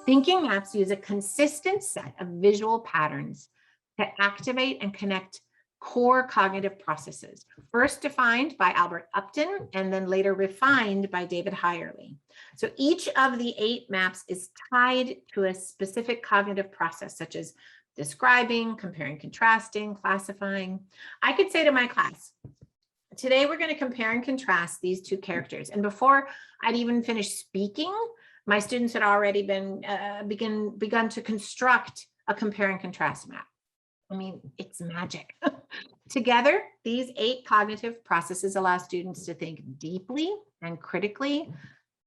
Thinking maps use a consistent set of visual patterns to activate and connect core cognitive processes, first defined by Albert Upton and then later refined by David Heyerle. So each of the 8 maps is tied to a specific cognitive process, such as describing, comparing, contrasting, classifying. I could say to my class, today we're going to compare and contrast these 2 characters. And before I'd even finished speaking, my students had already begun to construct a compare and contrast map. I mean, it's magic. Together, these 8 cognitive processes allow students to think deeply and critically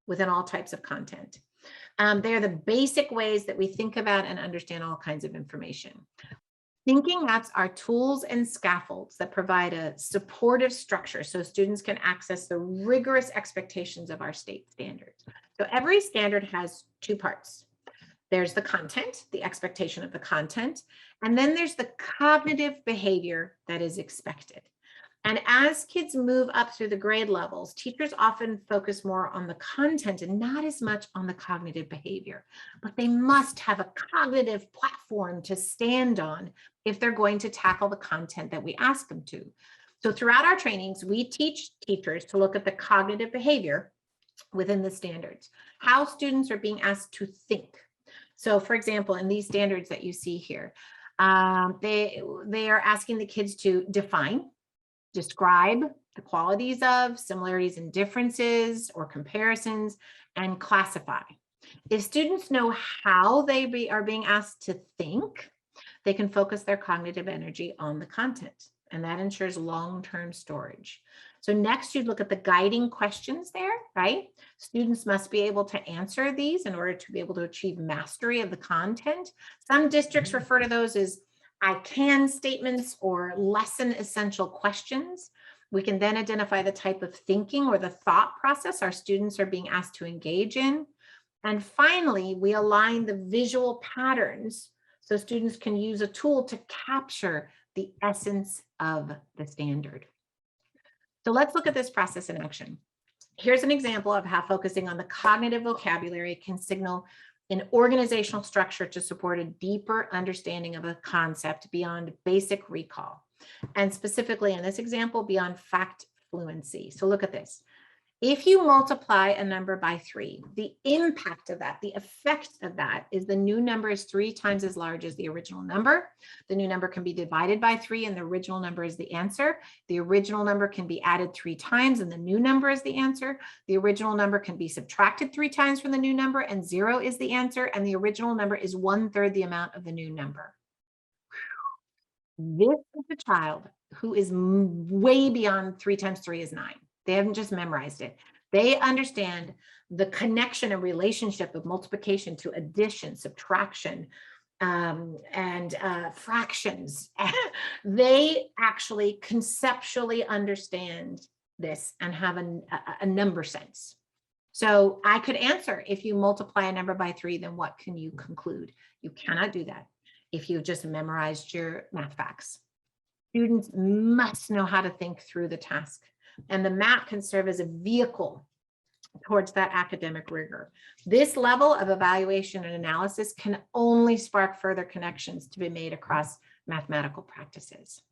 within all types of content. They are the basic ways that we think about and understand all kinds of information. Thinking maps are tools and scaffolds that provide a supportive structure so students can access the rigorous expectations of our state standards. So every standard has 2 parts. There's the content, the expectation of the content, and then there's the cognitive behavior that is expected. And as kids move up through the grade levels, teachers often focus more on the content and not as much on the cognitive behavior. But they must have a cognitive platform to stand on if they're going to tackle the content that we ask them to. So throughout our trainings, we teach teachers to look at the cognitive behavior within the standards, how students are being asked to think. So for example, in these standards that you see here, they are asking the kids to define, describe the qualities of, similarities and differences or comparisons, and classify. If students know how they are being asked to think, they can focus their cognitive energy on the content, and that ensures long-term storage. So next, you'd look at the guiding questions there, right? Students must be able to answer these in order to be able to achieve mastery of the content. Some districts refer to those as I can statements or lesson essential questions. We can then identify the type of thinking or the thought process our students are being asked to engage in. And finally, we align the visual patterns so students can use a tool to capture the essence of the standard. So let's look at this process in action. Here's an example of how focusing on the cognitive vocabulary can signal an organizational structure to support a deeper understanding of a concept beyond basic recall, and specifically in this example, beyond fact fluency. So look at this. If you multiply a number by 3, the impact of that, the effect of that is the new number is 3 times as large as the original number. The new number can be divided by 3 and the original number is the answer. The original number can be added 3 times and the new number is the answer. The original number can be subtracted 3 times from the new number and 0 is the answer. And the original number is 1/3 the amount of the new number. This is a child who is way beyond 3 times 3 is 9. They haven't just memorized it. They understand the connection and relationship of multiplication to addition, subtraction, and fractions. They actually conceptually understand this and have a number sense. So I could answer, if you multiply a number by 3, then what can you conclude? You cannot do that if you've just memorized your math facts. Students must know how to think through the task. And the map can serve as a vehicle towards that academic rigor. This level of evaluation and analysis can only spark further connections to be made across mathematical practices.